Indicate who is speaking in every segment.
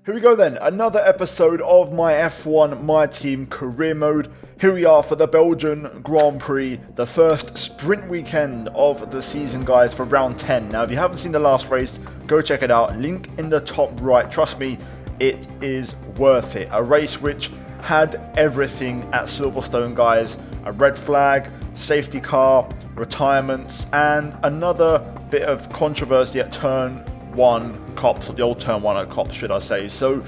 Speaker 1: Here we go then, another episode of my F1 My Team career mode. Here we are for the Belgian Grand Prix, the first sprint weekend of the season, guys, for round 10. Now, if you haven't seen the last race, go check it out. Link in the top right. Trust me, it is worth it. A race which had everything at Silverstone, guys. A red flag, safety car, retirements, and another bit of controversy at turn 1 Cops, or the old turn 1 at Cops, should I say. So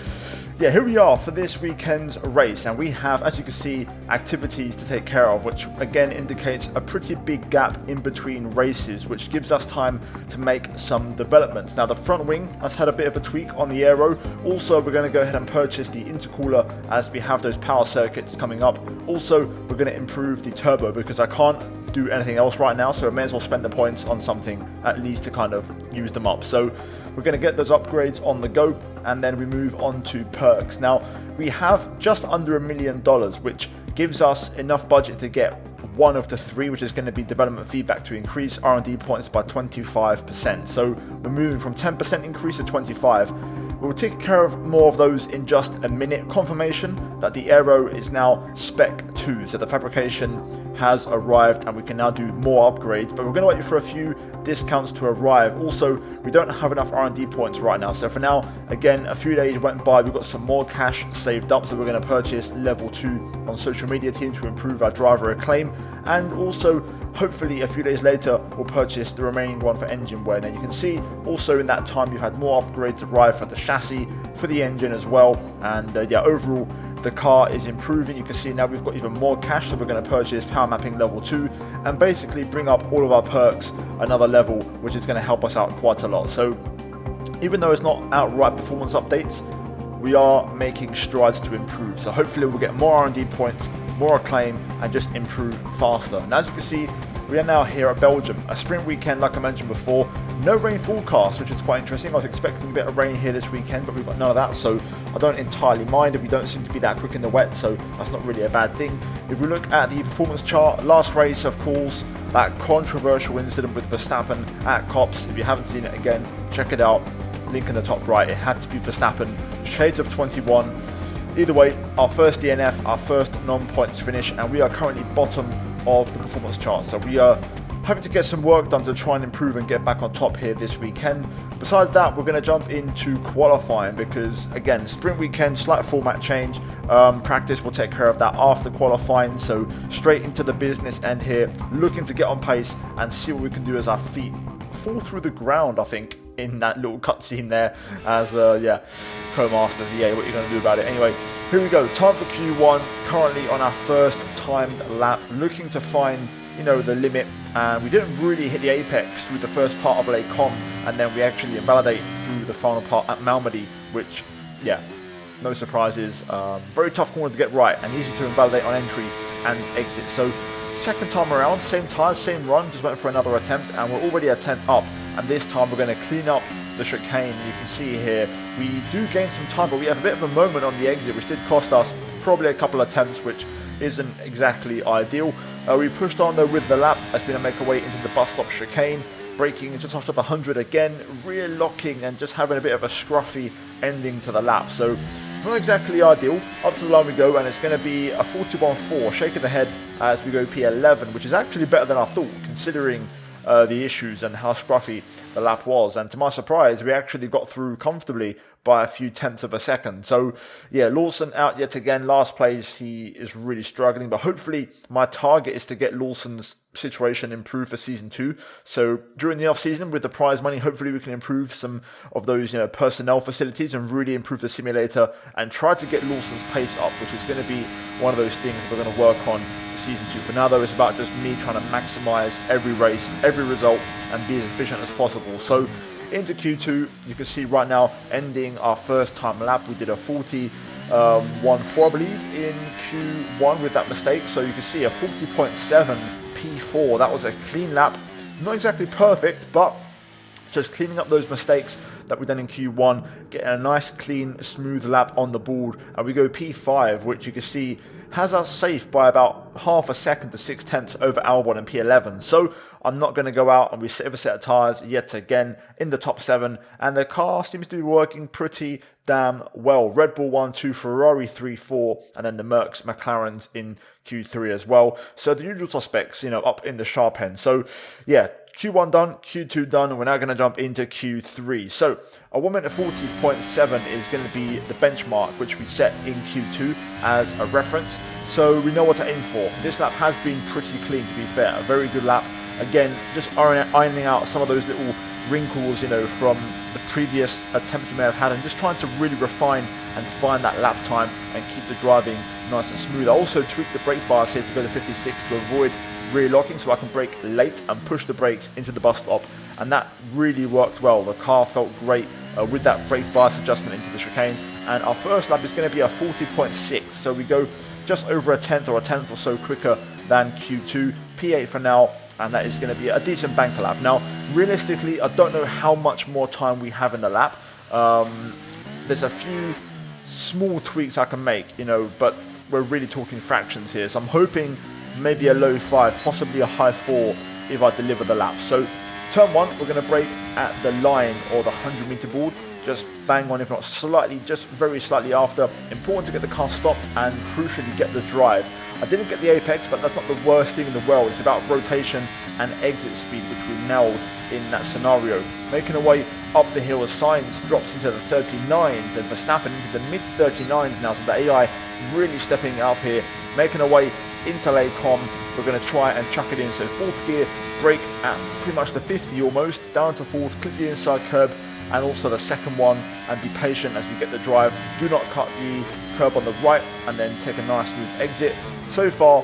Speaker 1: yeah, here we are for this weekend's race, and we have, as you can see, activities to take care of, which again indicates a pretty big gap in between races, which gives us time to make some developments. Now, the front wing has had a bit of a tweak on the aero. Also, we're going to go ahead and purchase the intercooler as we have those power circuits coming up. Also, we're going to improve the turbo because I can't do anything else right now, so I may as well spend the points on something at least to kind of use them up. So we're going to get those upgrades on the go, and then we move on to perks. Now, we have just under $1 million, which gives us enough budget to get one of the three, which is going to be development feedback, to increase R&D points by 25%. So we're moving from 10% increase to 25. We'll take care of more of those in just a minute. Confirmation that the aero is now spec 2, so the fabrication has arrived and we can now do more upgrades, but we're going to wait for a few discounts to arrive. Also, we don't have enough R&D points right now, so for now, again, a few days went by, we've got some more cash saved up, so we're going to purchase level 2 on social media team to improve our driver acclaim, and also hopefully a few days later we'll purchase the remaining one for engine wear. Now you can see also in that time you've had more upgrades arrive for the chassis, for the engine as well, and yeah, overall the car is improving. You can see now we've got even more cash, so we're going to purchase power mapping level 2 and basically bring up all of our perks another level, which is going to help us out quite a lot. So even though it's not outright performance updates, we are making strides to improve. So hopefully we'll get more R&D points, more acclaim, and just improve faster. And as you can see, we are now here at Belgium, a sprint weekend like I mentioned before. No rain forecast, which is quite interesting. I was expecting a bit of rain here this weekend, but we've got none of that, so I don't entirely mind it. We don't seem to be that quick in the wet, so that's not really a bad thing. If we look at the performance chart, last race, of course, that controversial incident with Verstappen at Cops. If you haven't seen it, again, check it out. Link in the top right. It had to be Verstappen. Shades of 21. Either way, our first DNF, our first non-points finish, and we are currently bottom of the performance chart. So we are having to get some work done to try and improve and get back on top here this weekend. Besides that, we're going to jump into qualifying because, again, sprint weekend, slight format change. Practice will take care of that after qualifying. So straight into the business end here, looking to get on pace and see what we can do as our feet fall through the ground, I think, in that little cutscene there as, yeah, co-master. Yeah, what you're going to do about it. Anyway, here we go. Time for Q1. Currently on our first timed lap, looking to find, you know, the limit. And we didn't really hit the apex through the first part of Les Combes, and then we actually invalidate through the final part at Malmedy, which, yeah, no surprises. Very tough corner to get right, and easy to invalidate on entry and exit. So second time around, same tyres, same run, just went for another attempt, and we're already a 10th up. And this time we're going to clean up the chicane. You can see here we do gain some time, but we have a bit of a moment on the exit, which did cost us probably a couple of attempts, which isn't exactly ideal. We pushed on though with the lap as we make our way into the bus stop chicane, braking just after the 100 again, rear locking and just having a bit of a scruffy ending to the lap. So not exactly ideal. Up to the line we go, and it's going to be a 41.4, shaking the head as we go P11, which is actually better than I thought, considering the issues and how scruffy the lap was. And to my surprise, we actually got through comfortably by a few tenths of a second. So yeah, Lawson out yet again, last place. He is really struggling, but hopefully my target is to get Lawson's situation improved for season 2. So during the off season with the prize money, hopefully we can improve some of those, you know, personnel facilities and really improve the simulator and try to get Lawson's pace up, which is going to be one of those things we're going to work on for season 2. For now though, it's about just me trying to maximize every race, every result, and be as efficient as possible. So into Q2, you can see right now ending our first time lap. We did a 40 1.4 I believe in Q1 with that mistake, so you can see a 40.7 P4. That was a clean lap, not exactly perfect, but just cleaning up those mistakes that we've done in Q1, getting a nice clean smooth lap on the board, and we go P5, which you can see has us safe by about half a second to 6/10 over Albon and P11. So I'm not going to go out and reset a set of tyres yet again in the top 7, and the car seems to be working pretty damn well. Red Bull 1-2, Ferrari 3-4, and then the Mercs, McLarens in Q3 as well. So the usual suspects, up in the sharp end. So yeah, Q1 done, Q2 done, and we're now going to jump into Q3. So a 1 minute 40.7 is going to be the benchmark which we set in Q2 as a reference. So we know what to aim for. This lap has been pretty clean, to be fair. A very good lap. Again, just ironing out some of those little wrinkles, from the previous attempts we may have had, and just trying to really refine and find that lap time and keep the driving nice and smooth. I also tweaked the brake bars here to go to 56 to avoid rear locking, so I can brake late and push the brakes into the bus stop, and that really worked well. The car felt great with that brake bias adjustment into the chicane, and our first lap is going to be a 40.6, so we go just over a tenth or so quicker than Q2. P8 for now, and that is going to be a decent banker lap. Now, realistically, I don't know how much more time we have in the lap. There's a few small tweaks I can make, but we're really talking fractions here. So I'm hoping maybe a low 5, possibly a high 4 if I deliver the lap. So turn 1, we're going to brake at the line or the 100-meter board. Just bang on, if not slightly, just very slightly after. Important to get the car stopped and crucially get the drive. I didn't get the apex, but that's not the worst thing in the world. It's about rotation and exit speed, which we nailed in that scenario. Making our way up the hill as Sainz drops into the 39s and Verstappen into the mid-39s now. So the AI really stepping up here. Making our way into Lecom. We're going to try and chuck it in. So 4th gear, brake at pretty much the 50 almost, down to 4th, clip the inside curb, and also the second one, and be patient as you get the drive. Do not cut the curb on the right and then take a nice smooth exit. So far,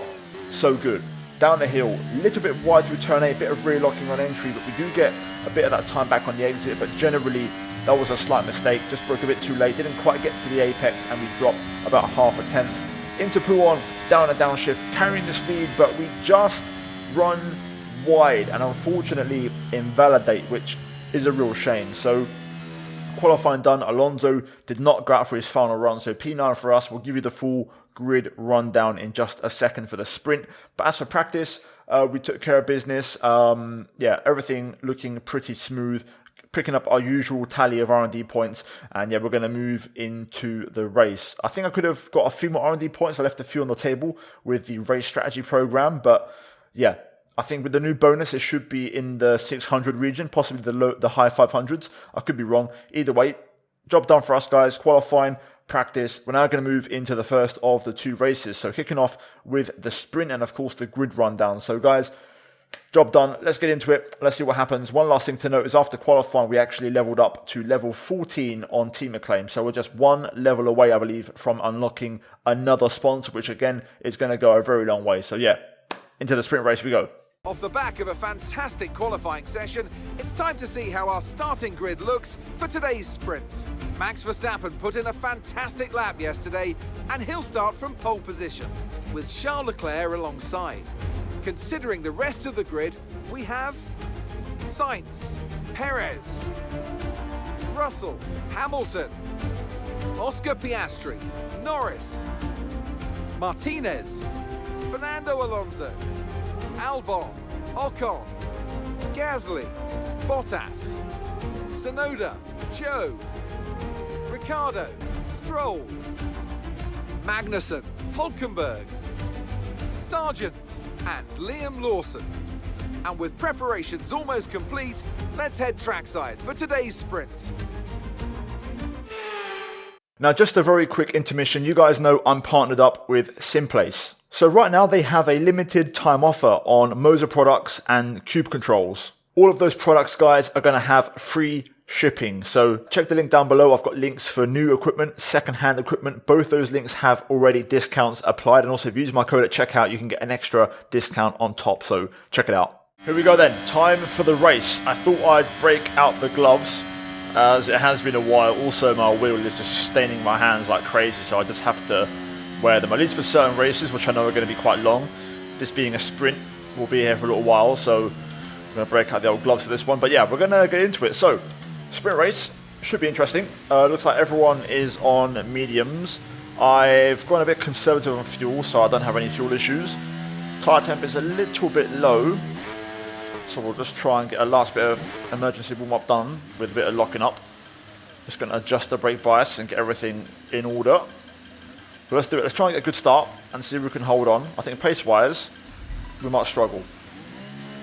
Speaker 1: so good. Down the hill, a little bit wide through turn 8, a bit of rear locking on entry, but we do get a bit of that time back on the exit, but generally that was a slight mistake. Just broke a bit too late, didn't quite get to the apex, and we dropped about half a tenth. Into Pouon, down a downshift, carrying the speed, but we just run wide and unfortunately invalidate, which is a real shame. So qualifying done, Alonso did not go out for his final run, so P9 for us. We'll give you the full grid rundown in just a second for the sprint. But as for practice, we took care of business. Yeah, everything looking pretty smooth, picking up our usual tally of R&D points, and yeah, we're going to move into the race. I think I could have got a few more R&D points. I left a few on the table with the race strategy program, but yeah, I think with the new bonus, it should be in the 600 region, possibly the high 500s. I could be wrong. Either way, job done for us, guys. Qualifying, practice. We're now going to move into the first of the 2 races. So kicking off with the sprint and, of course, the grid rundown. So, guys, job done. Let's get into it. Let's see what happens. One last thing to note is after qualifying, we actually leveled up to level 14 on Team Acclaim. So we're just 1 level away, I believe, from unlocking another sponsor, which, again, is going to go a very long way. So, yeah, into the sprint race we go.
Speaker 2: Off the back of a fantastic qualifying session, it's time to see how our starting grid looks for today's sprint. Max Verstappen put in a fantastic lap yesterday, and he'll start from pole position, with Charles Leclerc alongside. Considering the rest of the grid, we have Sainz, Perez, Russell, Hamilton, Oscar Piastri, Norris, Martinez, Fernando Alonso, Albon, Ocon, Gasly, Bottas, Tsunoda, Joe, Ricciardo, Stroll, Magnussen, Hulkenberg, Sargent, and Liam Lawson. And with preparations almost complete, let's head trackside for today's sprint.
Speaker 1: Now, just a very quick intermission. You guys know I'm partnered up with Simplace. So right now they have a limited time offer on Moser products and Cube controls. All of those products, guys, are going to have free shipping. So check the link down below. I've got links for new equipment, second-hand equipment. Both those links have already discounts applied. And also if you use my code at checkout, you can get an extra discount on top. So check it out. Here we go then. Time for the race. I thought I'd break out the gloves, as it has been a while. Also, my wheel is just staining my hands like crazy, so I just have to wear them, at least for certain races, which I know are going to be quite long. This being a sprint, we'll be here for a little while, so I'm going to break out the old gloves for this one. But yeah, we're going to get into it. So, sprint race should be interesting. Looks like everyone is on mediums. I've gone a bit conservative on fuel, so I don't have any fuel issues. Tyre temp is a little bit low, so we'll just try and get a last bit of emergency warm-up done with a bit of locking up. Just going to adjust the brake bias and get everything in order. But let's do it. Let's try and get a good start and see if we can hold on. I think pace-wise, we might struggle.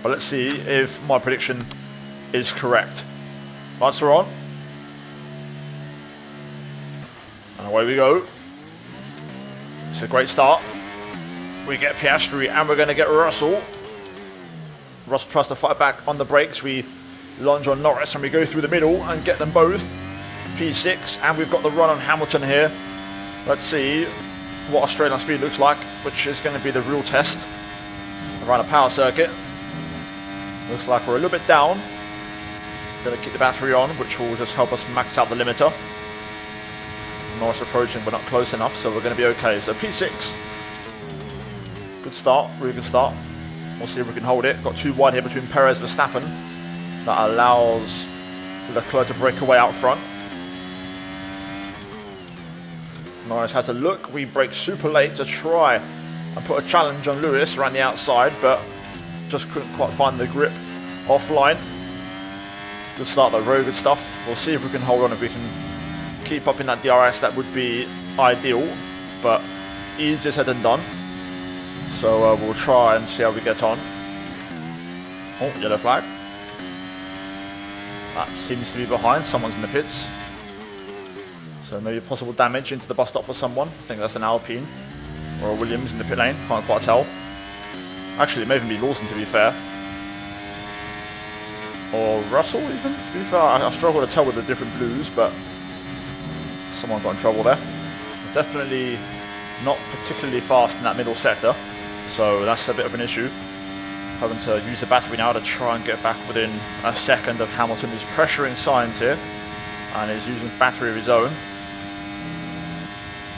Speaker 1: But let's see if my prediction is correct. Lights are on. And away we go. It's a great start. We get Piastri and we're going to get Russell. Russell tries to fight back on the brakes. We lunge on Norris and we go through the middle and get them both. P6, and we've got the run on Hamilton here. Let's see what Australian speed looks like, which is going to be the real test around a power circuit. Looks like we're a little bit down. Going to keep the battery on, which will just help us max out the limiter. Norris approaching, but not close enough, so we're going to be okay. So P6. Good start, really good start. We'll see if we can hold it. Got too wide here between Perez and Verstappen. That allows Leclerc to break away out front. Norris has a look. We brake super late to try and put a challenge on Lewis around the outside, but just couldn't quite find the grip offline. Good start though, very good stuff. We'll see if we can hold on. If we can keep up in that DRS, that would be ideal, but easier said than done. So we'll try and see how we get on. Oh, yellow flag. That seems to be behind. Someone's in the pits. So maybe possible damage into the bus stop for someone. I think that's an Alpine or a Williams in the pit lane. Can't quite tell. Actually, it may even be Lawson, to be fair. Or Russell, even, to be fair. I struggle to tell with the different blues, but someone got in trouble there. Definitely not particularly fast in that middle sector, so that's a bit of an issue. Having to use the battery now to try and get back within a second of Hamilton, who's pressuring Sainz here, and is using battery of his own.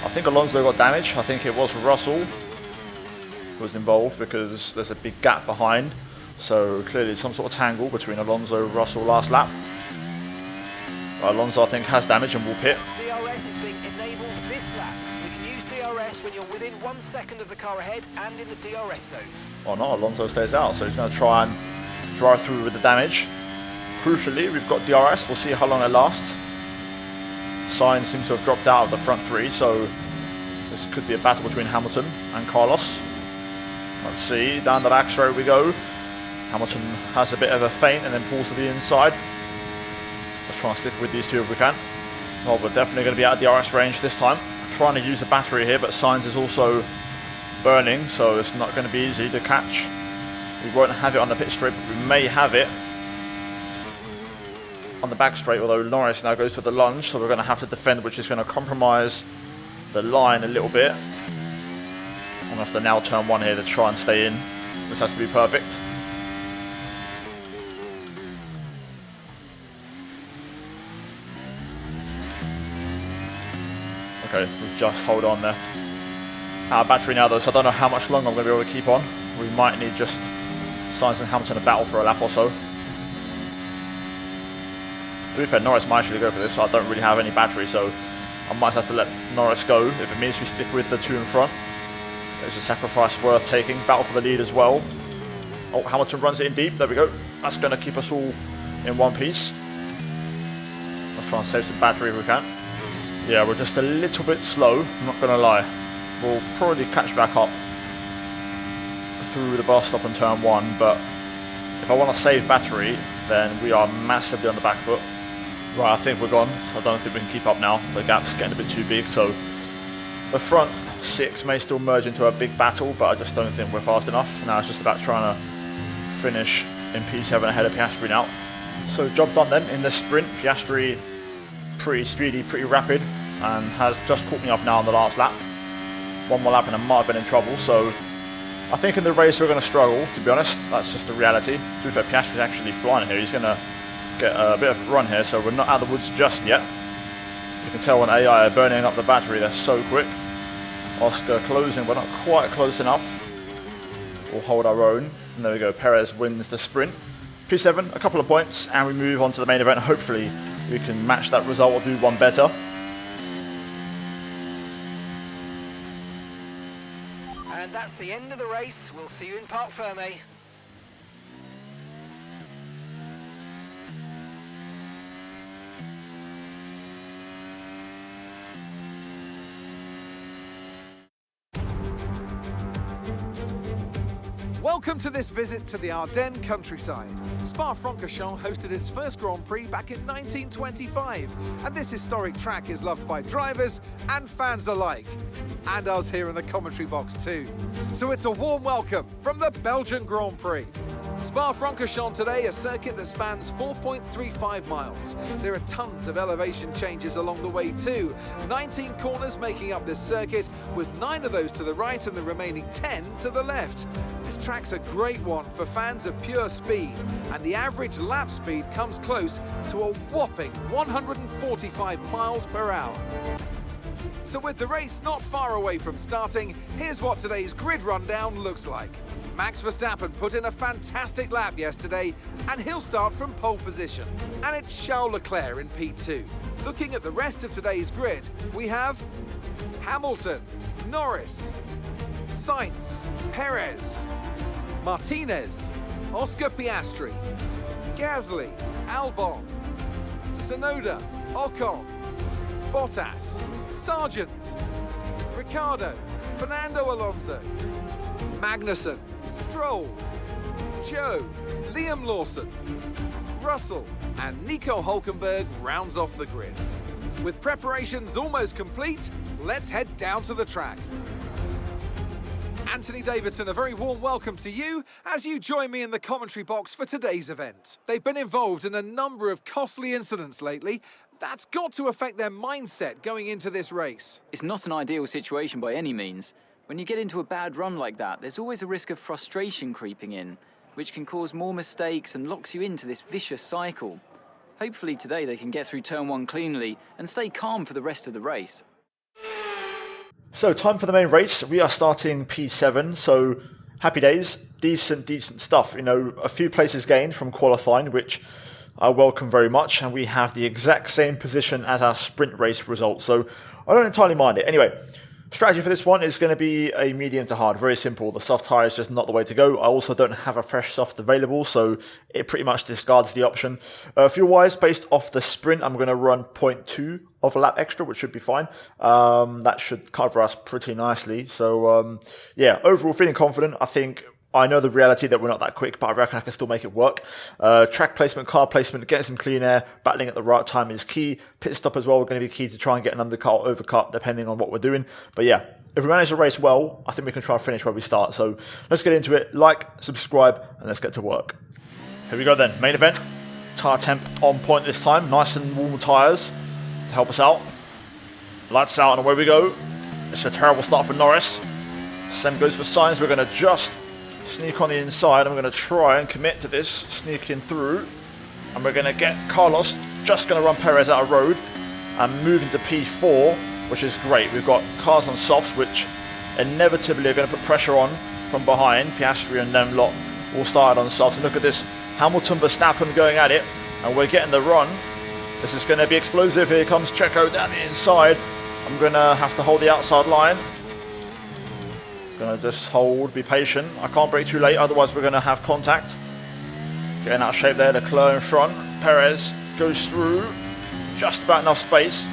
Speaker 1: I think Alonso got damage. I think it was Russell who was involved because there's a big gap behind. So clearly some sort of tangle between Alonso and Russell last lap. Alonso, I think, has damage and will pit.
Speaker 3: DRS is being enabled this lap. We can use DRS when you're within 1 second of the car ahead and in the DRS zone.
Speaker 1: Oh no, Alonso stays out, so he's going to try and drive through with the damage. Crucially, we've got DRS. We'll see how long it lasts. Sainz seems to have dropped out of the front three, so this could be a battle between Hamilton and Carlos. Let's see, down the back straight we go. Hamilton has a bit of a feint and then pulls to the inside. Let's try and stick with these two if we can. Well, we're definitely going to be out of DRS range this time. Trying to use the battery here, but Sainz is also burning, so it's not going to be easy to catch. We won't have it on the pit straight, but we may have it on the back straight, although Norris now goes for the lunge, so we're going to have to defend, which is going to compromise the line a little bit. I'm going to have to now turn one here to try and stay in. This has to be perfect. Okay, we've just hold on there. Out of battery now though, so I don't know how much longer I'm going to be able to keep on. We might need just Sainz and Hamilton to battle for a lap or so. To be fair, Norris might actually go for this, so I don't really have any battery, so I might have to let Norris go if it means we stick with the two in front. It's a sacrifice worth taking. Battle for the lead as well. Oh, Hamilton runs it in deep. There we go. That's going to keep us all in one piece. Let's try and save some battery if we can. Yeah, we're just a little bit slow, I'm not going to lie. We'll probably catch back up through the bus stop and turn one, but if I want to save battery, then we are massively on the back foot. Right, I think we're gone. I don't think we can keep up now. The gap's getting a bit too big, so the front six may still merge into a big battle, but I just don't think we're fast enough. Now it's just about trying to finish in P7 ahead of Piastri now. So job done then in this sprint. Piastri pretty speedy, pretty rapid, and has just caught me up now on the last lap. One more lap and I might have been in trouble, so I think in the race we're going to struggle, to be honest. That's just the reality. To be fair, Piastri's actually flying here. He's going to get a bit of a run here, so we're not out of the woods just yet. You can tell when AI are burning up the battery, they're so quick. Oscar closing, but not quite close enough. We'll hold our own. And there we go, Perez wins the sprint. P7, a couple of points, and we move on to the main event. Hopefully we can match that result or do one better.
Speaker 3: And that's the end of the race. We'll see you in Parc Fermé.
Speaker 2: Welcome to this visit to the Ardennes countryside. Spa-Francorchamps hosted its first Grand Prix back in 1925, and this historic track is loved by drivers and fans alike, and us here in the commentary box too. So it's a warm welcome from the Belgian Grand Prix. Spa-Francorchamps today, a circuit that spans 4.35 miles. There are tons of elevation changes along the way too. 19 corners making up this circuit, with 9 of those to the right and the remaining 10 to the left. This track's a great one for fans of pure speed, and the average lap speed comes close to a whopping 145 miles per hour. So with the race not far away from starting, here's what today's grid rundown looks like. Max Verstappen put in a fantastic lap yesterday, and he'll start from pole position. And it's Charles Leclerc in P2. Looking at the rest of today's grid, we have Hamilton, Norris, Sainz, Perez, Martinez, Oscar Piastri, Gasly, Albon, Tsunoda, Ocon, Bottas, Sargent, Ricciardo, Fernando Alonso, Magnussen, Stroll, Joe, Liam Lawson, Russell, and Nico Hülkenberg rounds off the grid. With preparations almost complete, let's head down to the track. Anthony Davidson, a very warm welcome to you as you join me in the commentary box for today's event. They've been involved in a number of costly incidents lately. That's got to affect their mindset going into this race.
Speaker 4: It's not an ideal situation by any means. When you get into a bad run like that, there's always a risk of frustration creeping in, which can cause more mistakes and locks you into this vicious cycle. Hopefully today they can get through turn 1 cleanly and stay calm for the rest of the race.
Speaker 1: So time for the main race. We are starting P7, so happy days. Decent stuff. You know, a few places gained from qualifying, which I welcome very much, and we have the exact same position as our sprint race results, so I don't entirely mind it. Anyway, strategy for this one is going to be a medium to hard. Very simple. The soft tyre is just not the way to go. I also don't have a fresh soft available, so it pretty much discards the option. Fuel-wise, based off the sprint, I'm going to run 0.2 of a lap extra, which should be fine. That should cover us pretty nicely. So, yeah, overall feeling confident. I know the reality that we're not that quick, but I reckon I can still make it work. Track placement, car placement, getting some clean air, battling at the right time is key. Pit stop as well, we're going to be key to try and get an undercut or overcut, depending on what we're doing. But yeah, if we manage the race well, I think we can try and finish where we start. So let's get into it. Like, subscribe, and let's get to work. Here we go then. Main event. Tyre temp on point this time. Nice and warm tyres to help us out. Lights out, and away we go. It's a terrible start for Norris. Same goes for Sainz. We're going to just sneak on the inside. I'm going to try and commit to this, sneaking through, and we're going to get Carlos, just going to run Perez out of road and move into P4, which is great. We've got cars on softs, which inevitably are going to put pressure on from behind. Piastri and them lot all started on softs, and look at this, Hamilton, Verstappen going at it, and we're getting the run. This is going to be explosive. Here comes Checo down the inside. I'm going to have to hold the outside line. Gonna just hold, be patient. I can't brake too late, otherwise we're gonna have contact. Getting out of shape there, Leclerc in front. Perez goes through, just about enough space.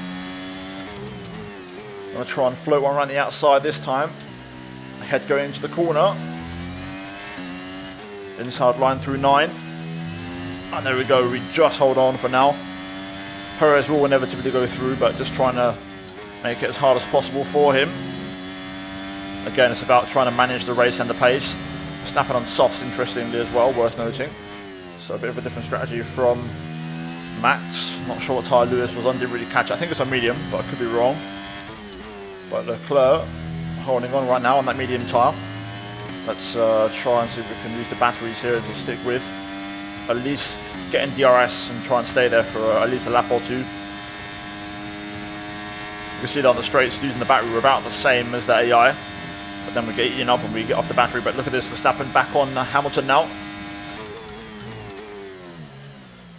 Speaker 1: Gonna try and float one around the outside this time. Ahead going into the corner. Inside line through 9. And there we go, we just hold on for now. Perez will inevitably go through, but just trying to make it as hard as possible for him. Again, it's about trying to manage the race and the pace. Verstappen on softs, interestingly as well, worth noting. So a bit of a different strategy from Max. Not sure what tyre Lewis was on, didn't really catch it. I think it's on medium, but I could be wrong. But Leclerc holding on right now on that medium tyre. Let's try and see if we can use the batteries here to stick with. At least getting DRS and try and stay there for at least a lap or two. You can see that on the straights, using the battery, we're about the same as the AI. But then we get eaten up and we get off the battery. But look at this, Verstappen back on Hamilton now.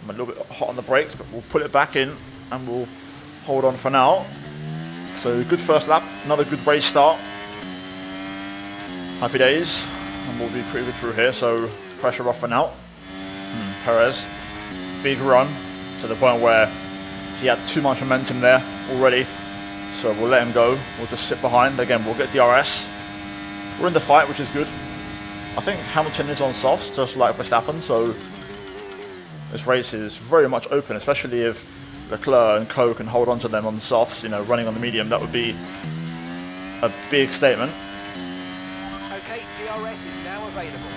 Speaker 1: I'm a little bit hot on the brakes, but we'll put it back in and we'll hold on for now. So good first lap, another good race start. Happy days. And we'll be pretty good through here, so pressure off for now. Perez, big run to the point where he had too much momentum there already. So we'll let him go. We'll just sit behind. Again, we'll get DRS. We're in the fight, which is good. I think Hamilton is on softs, just like Verstappen, so this race is very much open, especially if Leclerc and Co can hold on to them on the softs, you know, running on the medium. That would be a big statement.
Speaker 3: Okay, DRS is now available.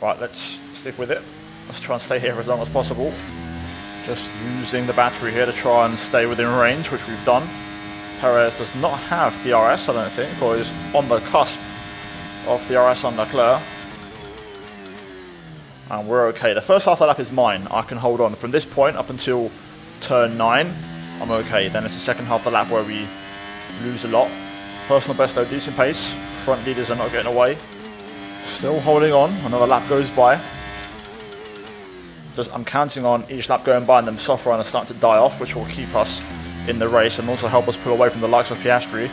Speaker 1: Right, let's stick with it. Let's try and stay here for as long as possible. Just using the battery here to try and stay within range, which we've done. Perez does not have DRS, I don't think, or is on the cusp of DRS on Leclerc. And we're okay. The first half of the lap is mine. I can hold on. From this point up until turn 9, I'm okay. Then it's the second half of the lap where we lose a lot. Personal best though, decent pace. Front leaders are not getting away. Still holding on. Another lap goes by. I'm counting on each lap going by and them soft runners starting to die off, which will keep us in the race and also help us pull away from the likes of Piastri.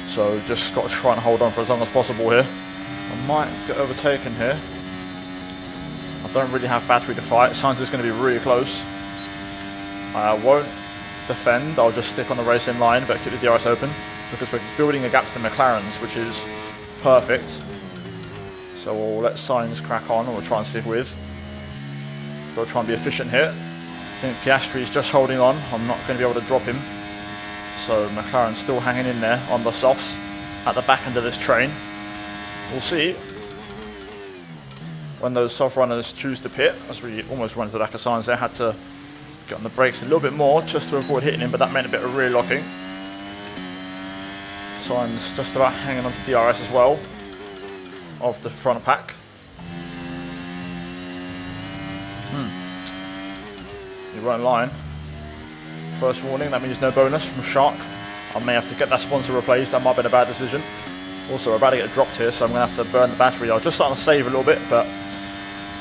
Speaker 1: So just got to try and hold on for as long as possible here. I might get overtaken here. I don't really have battery to fight. Sainz is going to be really close. I won't defend. I'll just stick on the racing line, but keep the DRS open because we're building a gap to the McLarens, which is perfect. So we'll let Sainz crack on and we'll try and stick with. Got to try and be efficient here. I think Piastri is just holding on. I'm not going to be able to drop him. So McLaren's still hanging in there on the softs at the back end of this train. We'll see when those soft runners choose to pit, as we almost run into the back of Sainz there. Had to get on the brakes a little bit more just to avoid hitting him, but that meant a bit of rear locking. Sainz just about hanging on to DRS as well of the front pack. You weren't lying. First warning, that means no bonus from Shark. I may have to get that sponsor replaced. That might have been a bad decision. Also, we're about to get dropped here, so I'm going to have to burn the battery. I was just starting to save a little bit, but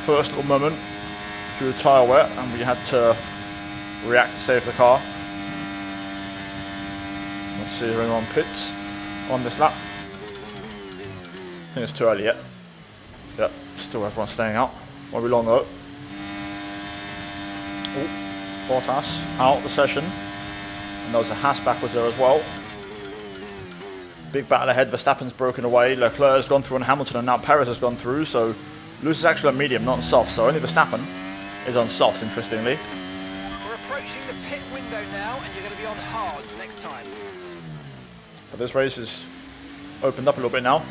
Speaker 1: first little moment through the tyre wear, and we had to react to save the car. Let's see if anyone pits on this lap. I think it's too early yet. Yep, still everyone staying out. Won't be long though. Ooh. Bottas out the session, and there was a Haas backwards there as well. Big battle ahead. Verstappen's broken away. Leclerc has gone through on Hamilton, and now Perez has gone through. So Lewis is actually on medium, not on soft. So only Verstappen is on softs, interestingly.
Speaker 3: We're approaching the pit window now, and you're going to be on hards next time.
Speaker 1: But this race is opened up a little bit now.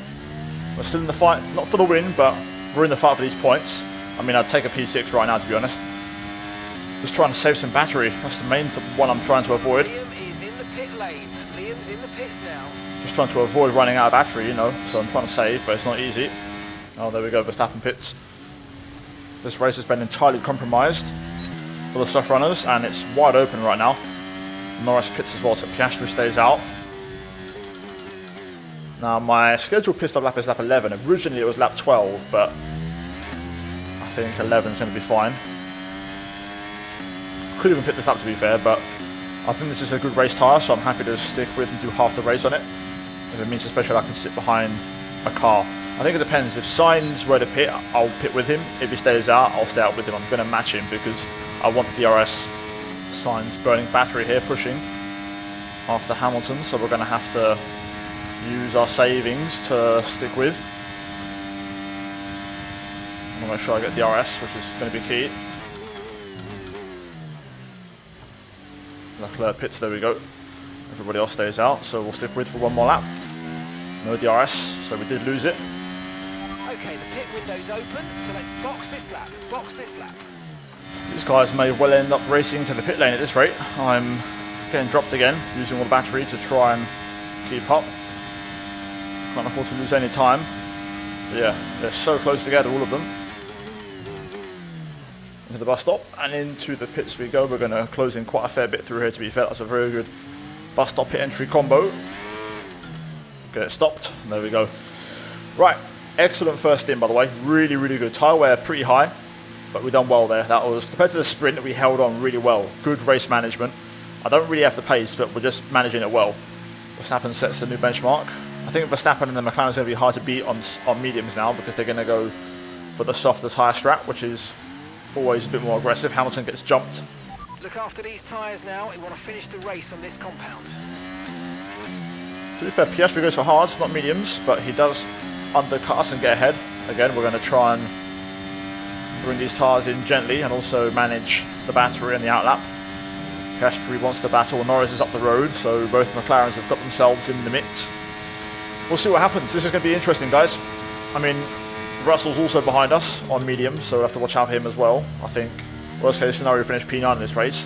Speaker 1: We're still in the fight, not for the win, but we're in the fight for these points. I mean, I'd take a P6 right now, to be honest. Just trying to save some battery. That's the main one I'm trying to avoid.
Speaker 3: Liam is in the pit lane. Liam's in the pits now.
Speaker 1: Just trying to avoid running out of battery, you know. So I'm trying to save, but it's not easy. Oh, there we go, Verstappen pits. This race has been entirely compromised for the soft runners, and it's wide open right now. Norris pits as well, so Piastri stays out. Now, my scheduled pit stop lap is lap 11. Originally, it was lap 12, but I think 11 is going to be fine. Could even pit this up, to be fair, but I think this is a good race tyre, so I'm happy to stick with and do half the race on it. If it means especially I can sit behind a car. I think it depends. If Sainz were to pit, I'll pit with him. If he stays out, I'll stay out with him. I'm going to match him because I want DRS. Sainz burning battery here, pushing after Hamilton, so we're going to have to use our savings to stick with. I'm going to make sure I get DRS, which is going to be key. Leclerc pits, there we go. Everybody else stays out, so we'll stick with for one more lap. No DRS, so we did lose it.
Speaker 3: Okay, the pit window's open, so let's box this lap. Box this lap.
Speaker 1: These guys may well end up racing to the pit lane at this rate. I'm getting dropped again, using all the battery to try and keep up. Can't afford to lose any time. But yeah, they're so close together, all of them. Into the bus stop and into the pits we go. We're going to close in quite a fair bit through here, to be fair. That's a very good bus stop pit entry combo. Get it stopped. There we go. Right, excellent first stint, by the way. Really, really good. Tyre wear pretty high, but we've done well there. That was, compared to the sprint, we held on really well. Good race management. I don't really have the pace, but we're just managing it well. Verstappen sets a new benchmark. I think Verstappen and the McLaren is going to be hard to beat on mediums now because they're going to go for the softer tyre strap, which is always a bit more aggressive. Hamilton gets jumped.
Speaker 3: Look after these tyres now. We want to finish the race on this compound.
Speaker 1: To be fair, Piastri goes for hards, not mediums, but he does undercut us and get ahead. Again, we're going to try and bring these tyres in gently and also manage the battery and the outlap. Piastri wants to battle, Norris is up the road, so both McLarens have got themselves in the mix. We'll see what happens. This is going to be interesting, guys. I mean, Russell's also behind us on medium, so we'll have to watch out for him as well. I think worst case scenario, finish P9 in this race.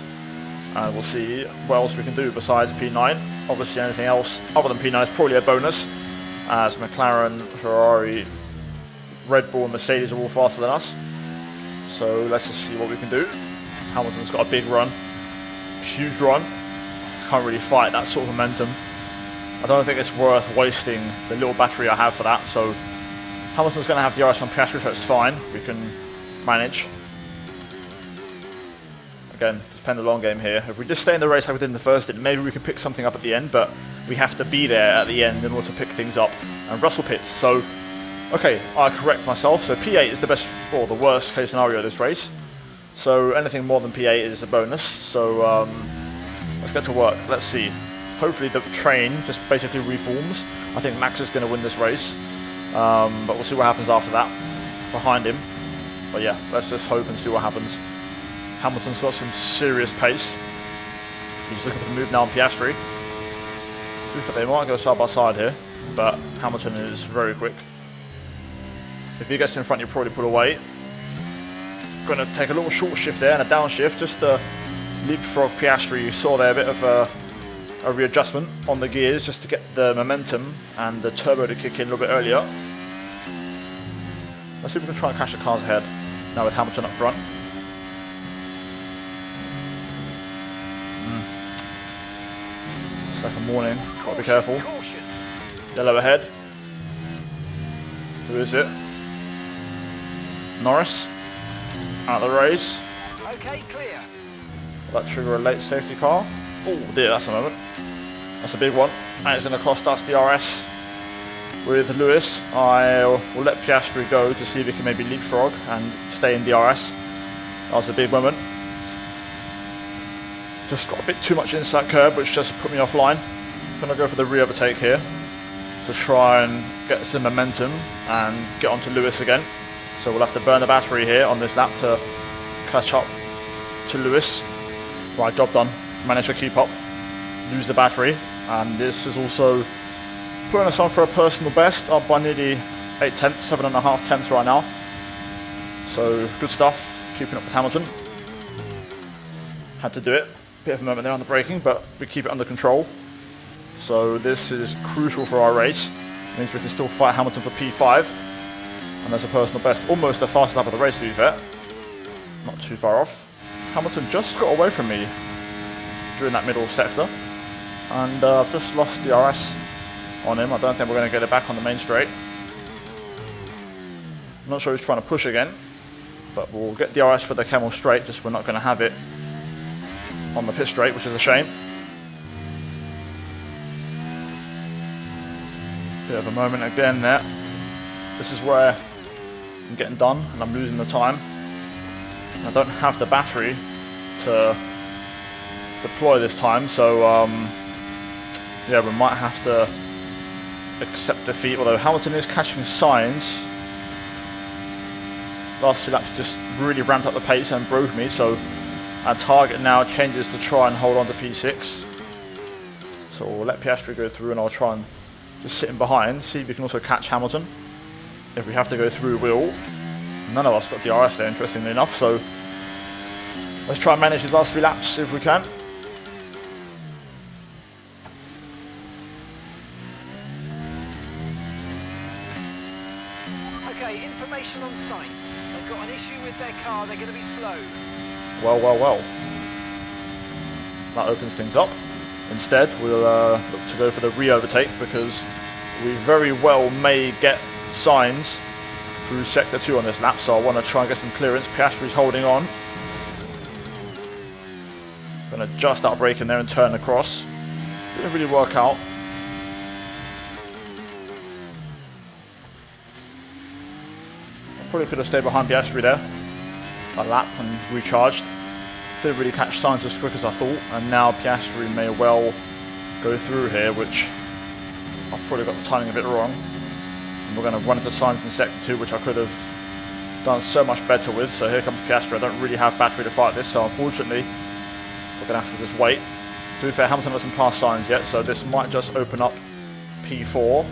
Speaker 1: And we'll see what else we can do besides P9. Obviously anything else other than P9 is probably a bonus, as McLaren, Ferrari, Red Bull and Mercedes are all faster than us. So let's just see what we can do. Hamilton's got a big run, huge run. Can't really fight that sort of momentum. I don't think it's worth wasting the little battery I have for that. So Hamilton's going to have DRS on Piastri, so it's fine. We can manage. Again, just playing the long game here. If we just stay in the race like we did in the first stint, maybe we can pick something up at the end, but we have to be there at the end in order to pick things up. And Russell pits, so okay, I correct myself. So P8 is the best, or the worst case scenario of this race. So anything more than P8 is a bonus. So let's get to work. Let's see. Hopefully the train just basically reforms. I think Max is going to win this race, but we'll see what happens after that behind him. But yeah, let's just hope and see what happens. Hamilton's got some serious pace. He's looking for the move now on Piastri. They might go side by side here, but Hamilton is very quick. If he gets in front, he'll probably pull away. Going to take a little short shift there and a downshift just to leapfrog Piastri. You saw there a bit of a readjustment on the gears just to get the momentum and the turbo to kick in a little bit earlier. Let's see if we can try and catch the cars ahead now with Hamilton up front. Second warning, gotta be careful. Yellow ahead. Who is it? Norris. Out of the race.
Speaker 3: Okay, clear.
Speaker 1: Will that trigger a late safety car? Oh dear, that's a moment. That's a big one. And it's going to cost us DRS with Lewis. I will let Piastri go to see if he can maybe leapfrog and stay in DRS. That was a big moment. Just got a bit too much inside curb, which just put me offline. Gonna go for the re-overtake here to try and get some momentum and get onto Lewis again. So we'll have to burn the battery here on this lap to catch up to Lewis. Right, job done. Managed to keep up, lose the battery, and this is also putting us on for a personal best, up by nearly 8 tenths, 7.5 tenths right now. So good stuff, keeping up with Hamilton. Had to do it. Bit of a moment there on the braking, but we keep it under control. So this is crucial for our race. It means we can still fight Hamilton for P5. And that's a personal best. Almost the fastest lap of the race, to be fair. Not too far off. Hamilton just got away from me during that middle sector. And I've just lost DRS on him. I don't think we're going to get it back on the main straight. I'm not sure he's trying to push again. But we'll get DRS for the Camel straight, just we're not going to have it on the pit straight, which is a shame. Bit of a moment again there. This is where I'm getting done and I'm losing the time. I don't have the battery to deploy this time, so yeah, we might have to accept defeat, although Hamilton is catching signs. Last 2 laps just really ramped up the pace and broke me, so our target now changes to try and hold on to P6. So we'll let Piastri go through and I'll try and just sit in behind, see if we can also catch Hamilton. If we have to go through, we'll. None of us got DRS there, interestingly enough, so let's try and manage these last 3 laps if we can.
Speaker 3: Okay, information on sights. They've got an issue with their car, they're going to be slow.
Speaker 1: Well, well, well. That opens things up. Instead, we'll look to go for the re-overtake because we very well may get signs through sector 2 on this lap, so I want to try and get some clearance. Piastri's holding on. Going to just out brake in there and turn across. Didn't really work out. Probably could have stayed behind Piastri there. A lap and recharged. Didn't really catch signs as quick as I thought, and now Piastri may well go through here, which I've probably got the timing a bit wrong. And we're going to run into signs in Sector 2, which I could have done so much better with. So here comes Piastri. I don't really have battery to fight this, so unfortunately we're going to have to just wait. To be fair, Hamilton hasn't passed signs yet, so this might just open up P4.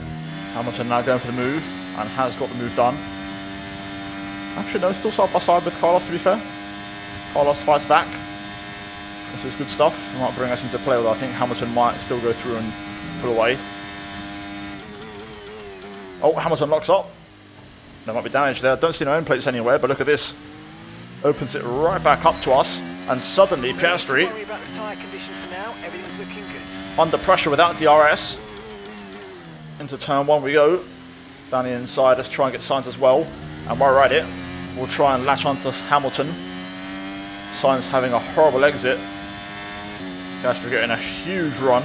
Speaker 1: Hamilton now going for the move, and has got the move done. Actually no, still side by side with Carlos, to be fair. Carlos fights back. This is good stuff. It might bring us into play, although I think Hamilton might still go through and pull away. Oh, Hamilton locks up. There might be damage there. Don't see no end plates anywhere, but look at this. Opens it right back up to us, and suddenly Piastri,
Speaker 3: Don't worry about the tyre condition for now. Everything's looking good.
Speaker 1: under pressure without DRS. Into turn 1 we go. Down the inside, let's try and get signs as well. And while we're at it, we'll try and latch onto Hamilton. Sainz having a horrible exit. Piastri getting a huge run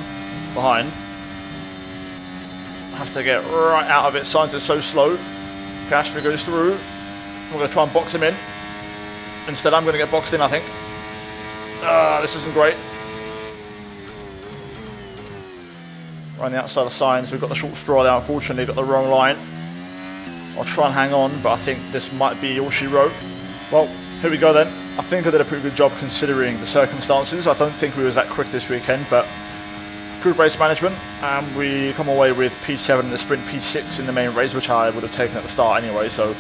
Speaker 1: behind. Have to get right out of it. Sainz is so slow. Piastri goes through. We're going to try and box him in. Instead, I'm going to get boxed in, I think. This isn't great. Right on the outside of Sainz, we've got the short straw there. Unfortunately, got the wrong line. I'll try and hang on, but I think this might be all she wrote. Well, here we go then. I think I did a pretty good job considering the circumstances. I don't think we was that quick this weekend, but good race management, and we come away with P7 in the sprint, P6 in the main race, which I would have taken at the start anyway, so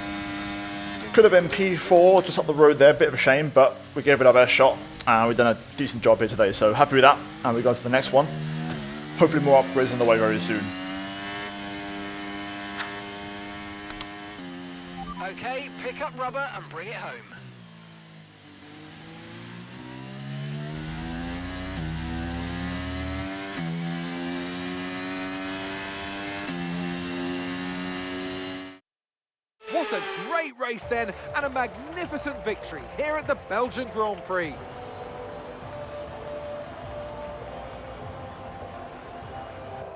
Speaker 1: could have been P4 just up the road there. Bit of a shame, but we gave it our best shot, and we've done a decent job here today, so happy with that. And we go to the next one. Hopefully more upgrades on the way very soon.
Speaker 3: Okay, pick up rubber and bring it home.
Speaker 2: What a great race then, and a magnificent victory here at the Belgian Grand Prix.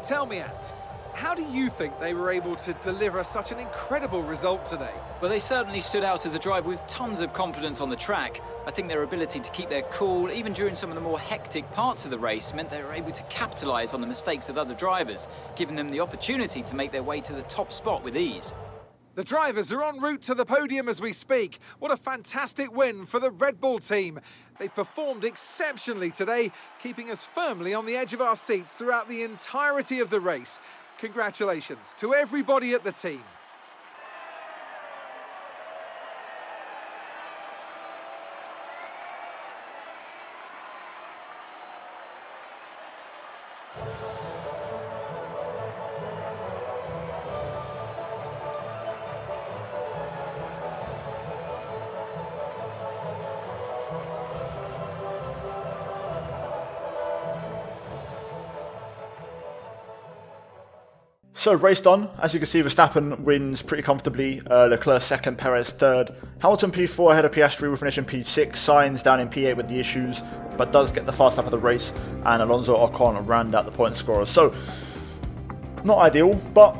Speaker 2: Tell me, Ant, how do you think they were able to deliver such an incredible result today?
Speaker 4: Well, they certainly stood out as a driver with tons of confidence on the track. I think their ability to keep their cool, even during some of the more hectic parts of the race, meant they were able to capitalise on the mistakes of other drivers, giving them the opportunity to make their way to the top spot with ease.
Speaker 2: The drivers are en route to the podium as we speak. What a fantastic win for the Red Bull team. They performed exceptionally today, keeping us firmly on the edge of our seats throughout the entirety of the race. Congratulations to everybody at the team.
Speaker 1: So race done. As you can see, Verstappen wins pretty comfortably. Leclerc second, Perez third. Hamilton P4 ahead of Piastri, will finish in P6. Sainz down in P8 with the issues, but does get the fast lap of the race. And Alonso Ocon round out the point scorers. So, not ideal, but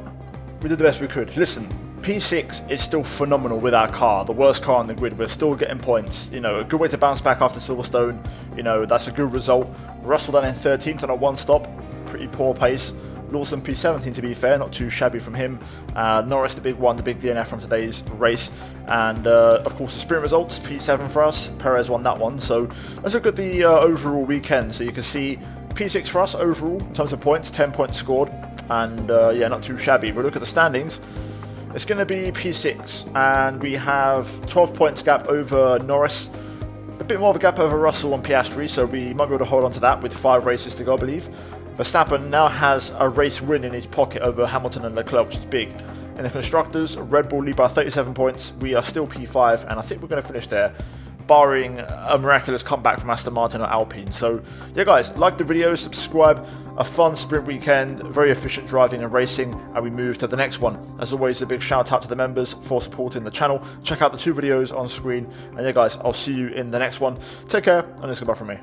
Speaker 1: we did the best we could. Listen, P6 is still phenomenal with our car, the worst car on the grid. We're still getting points. You know, a good way to bounce back after Silverstone. You know, that's a good result. Russell down in 13th on a one stop. Pretty poor pace. Lawson P17 to be fair, not too shabby from him. Norris the big one, the big DNF from today's race. And of course the sprint results, P7 for us. Perez won that one. So let's look at the overall weekend. So you can see P6 for us overall in terms of points, 10 points scored. And yeah, not too shabby. If we look at the standings, it's going to be P6. And we have 12 points gap over Norris. A bit more of a gap over Russell and Piastri, so we might be able to hold on to that with 5 races to go, I believe. Verstappen now has a race win in his pocket over Hamilton and Leclerc, which is big. In the Constructors, Red Bull lead by 37 points. We are still P5, and I think we're going to finish there, barring a miraculous comeback from Aston Martin or Alpine. So, yeah guys, like the video, subscribe. A fun sprint weekend, very efficient driving and racing, and we move to the next one. As always, a big shout out to the members for supporting the channel. Check out the 2 videos on screen, and yeah guys, I'll see you in the next one. Take care, and it's goodbye from me.